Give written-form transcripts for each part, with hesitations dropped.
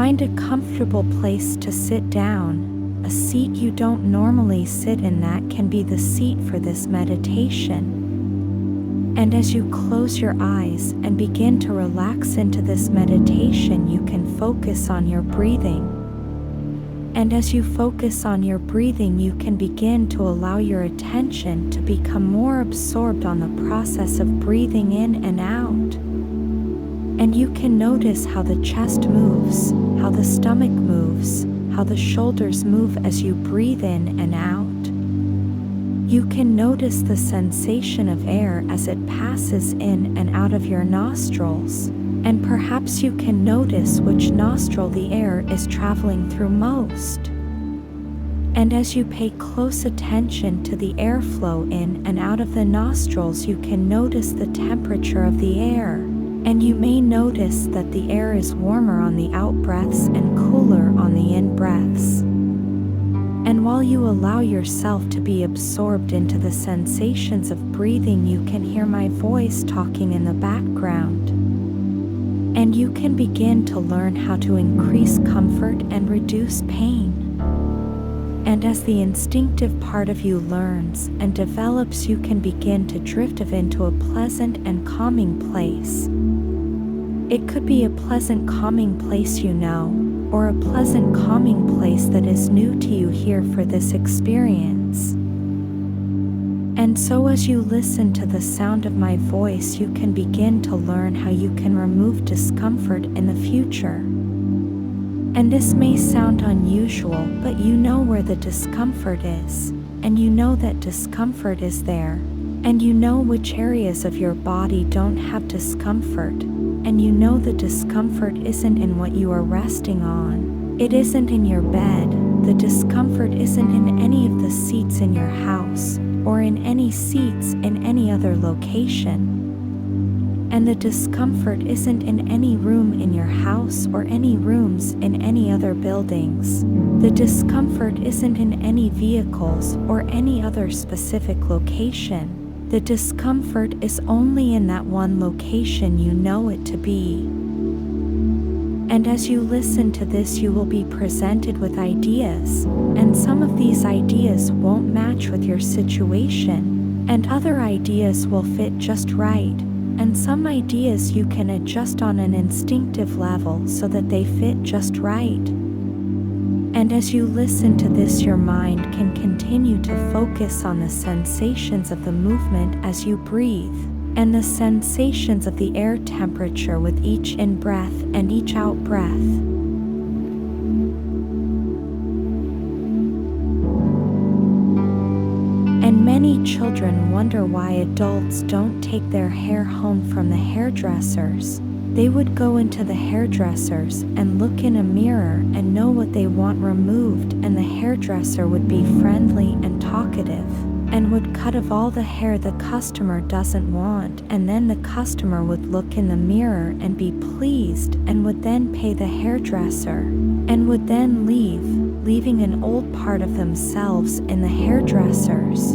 Find a comfortable place to sit down, a seat you don't normally sit in. That can be the seat for this meditation. And as you close your eyes and begin to relax into this meditation, you can focus on your breathing. And as you focus on your breathing, you can begin to allow your attention to become more absorbed on the process of breathing in and out. And you can notice how the chest moves, how the stomach moves, how the shoulders move as you breathe in and out. You can notice the sensation of air as it passes in and out of your nostrils, and perhaps you can notice which nostril the air is traveling through most. And as you pay close attention to the airflow in and out of the nostrils, you can notice the temperature of the air, and you may notice that the air is warmer on the out-breaths and cooler on the in-breaths. And while you allow yourself to be absorbed into the sensations of breathing, you can hear my voice talking in the background. And you can begin to learn how to increase comfort and reduce pain. And as the instinctive part of you learns and develops, you can begin to drift into a pleasant and calming place. It could be a pleasant calming place you know, or a pleasant calming place that is new to you here for this experience. And so as you listen to the sound of my voice, you can begin to learn how you can remove discomfort in the future. And this may sound unusual, but you know where the discomfort is, and you know that discomfort is there, and you know which areas of your body don't have discomfort. And you know the discomfort isn't in what you are resting on. It isn't in your bed. The discomfort isn't in any of the seats in your house, or in any seats in any other location. And the discomfort isn't in any room in your house or any rooms in any other buildings. The discomfort isn't in any vehicles or any other specific location. The discomfort is only in that one location you know it to be. And as you listen to this, you will be presented with ideas, and some of these ideas won't match with your situation, and other ideas will fit just right, and some ideas you can adjust on an instinctive level so that they fit just right. And as you listen to this, your mind can continue to focus on the sensations of the movement as you breathe, and the sensations of the air temperature with each in-breath and each out-breath. And many children wonder why adults don't take their hair home from the hairdressers. They would go into the hairdressers and look in a mirror and know what they want removed, and the hairdresser would be friendly and talkative, and would cut off all the hair the customer doesn't want, and then the customer would look in the mirror and be pleased, and would then pay the hairdresser, and would then leave, leaving an old part of themselves in the hairdressers.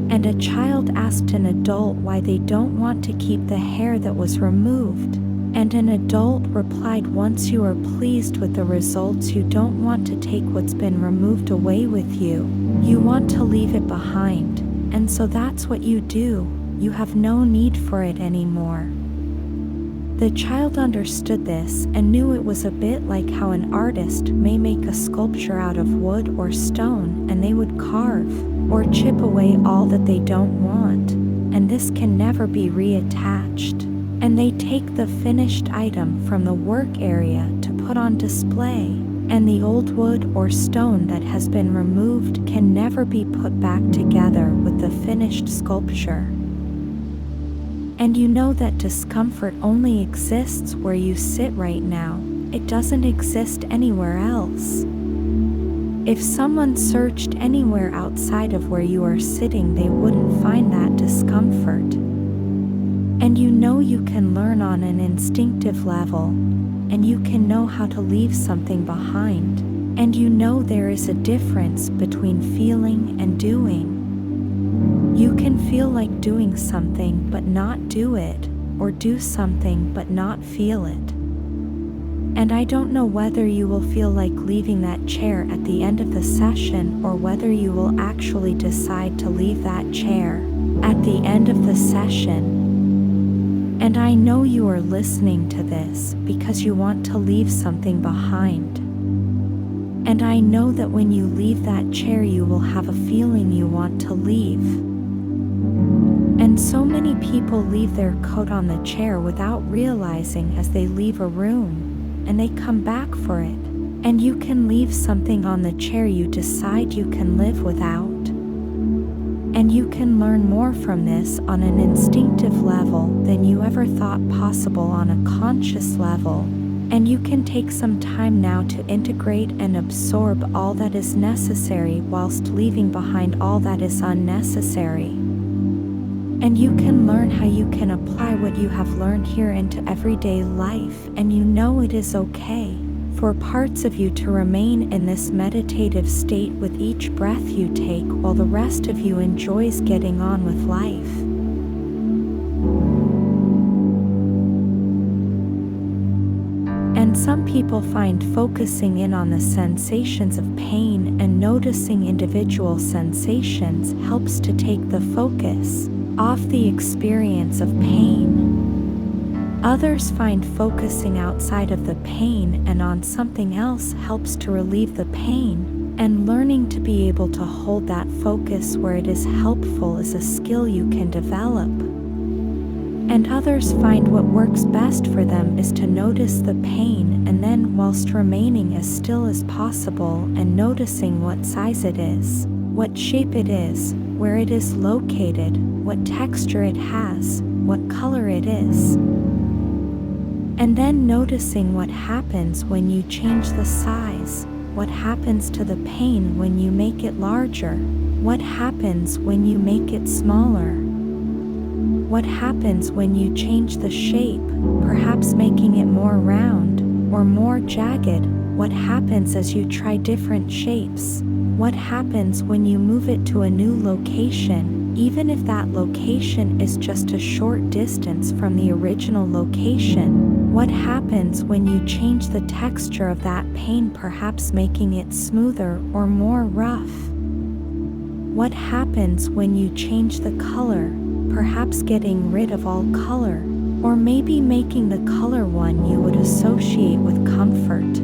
And a child asked an adult why they don't want to keep the hair that was removed, and an adult replied, once you are pleased with the results, you don't want to take what's been removed away with you. You want to leave it behind, and so that's what you do. You have no need for it anymore. The child understood this and knew it was a bit like how an artist may make a sculpture out of wood or stone, and they would carve or chip away all that they don't want, and this can never be reattached. And they take the finished item from the work area to put on display, and the old wood or stone that has been removed can never be put back together with the finished sculpture. And you know that discomfort only exists where you sit right now. It doesn't exist anywhere else. If someone searched anywhere outside of where you are sitting, they wouldn't find that discomfort. And you know you can learn on an instinctive level, and you can know how to leave something behind, and you know there is a difference between feeling and doing. You can feel like doing something but not do it, or do something but not feel it. And I don't know whether you will feel like leaving that chair at the end of the session or whether you will actually decide to leave that chair at the end of the session. And I know you are listening to this because you want to leave something behind. And I know that when you leave that chair, you will have a feeling you want to leave. And so many people leave their coat on the chair without realizing as they leave a room. And they come back for it. And you can leave something on the chair you decide you can live without. And you can learn more from this on an instinctive level than you ever thought possible on a conscious level. And you can take some time now to integrate and absorb all that is necessary whilst leaving behind all that is unnecessary. And you can learn how you can apply what you have learned here into everyday life, and you know it is okay for parts of you to remain in this meditative state with each breath you take while the rest of you enjoys getting on with life. And some people find focusing in on the sensations of pain and noticing individual sensations helps to take the focus off the experience of pain. Others find focusing outside of the pain and on something else helps to relieve the pain, and learning to be able to hold that focus where it is helpful is a skill you can develop. And others find what works best for them is to notice the pain and then, whilst remaining as still as possible and noticing what size it is, what shape it is, where it is located, what texture it has, what color it is. And then noticing what happens when you change the size, what happens to the pain when you make it larger, what happens when you make it smaller. What happens when you change the shape, perhaps making it more round or more jagged? What happens as you try different shapes? What happens when you move it to a new location, even if that location is just a short distance from the original location? What happens when you change the texture of that pain, perhaps making it smoother or more rough? What happens when you change the color, perhaps getting rid of all color, or maybe making the color one you would associate with comfort?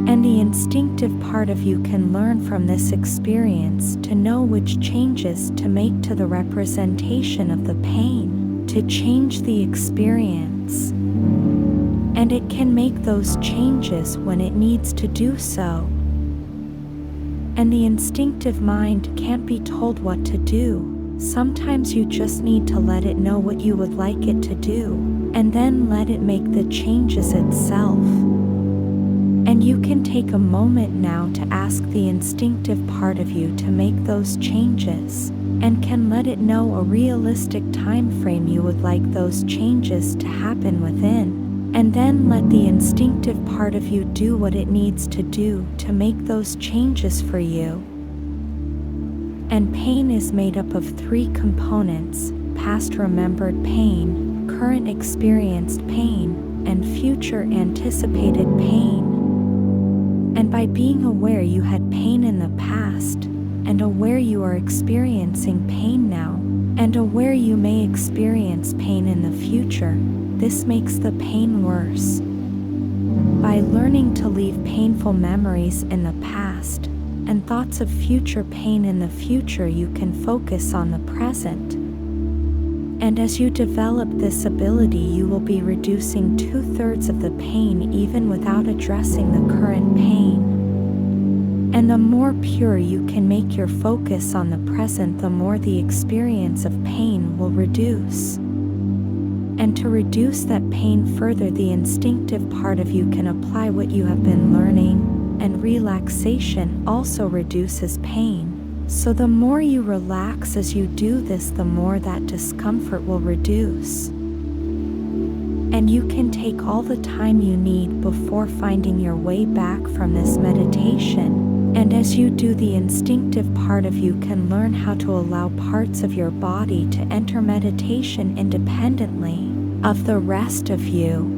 And the instinctive part of you can learn from this experience to know which changes to make to the representation of the pain, to change the experience. And it can make those changes when it needs to do so. And the instinctive mind can't be told what to do. Sometimes you just need to let it know what you would like it to do, and then let it make the changes itself. And you can take a moment now to ask the instinctive part of you to make those changes, and can let it know a realistic time frame you would like those changes to happen within, and then let the instinctive part of you do what it needs to do to make those changes for you. And pain is made up of three components: past remembered pain, current experienced pain, and future anticipated pain. And by being aware you had pain in the past, and aware you are experiencing pain now, and aware you may experience pain in the future, this makes the pain worse. By learning to leave painful memories in the past, and thoughts of future pain in the future, you can focus on the present. And as you develop this ability, you will be reducing 2/3 of the pain even without addressing the current pain. And the more pure you can make your focus on the present, the more the experience of pain will reduce. And to reduce that pain further, the instinctive part of you can apply what you have been learning, and relaxation also reduces pain. So the more you relax as you do this, the more that discomfort will reduce. And you can take all the time you need before finding your way back from this meditation. And as you do, the instinctive part of you can learn how to allow parts of your body to enter meditation independently of the rest of you.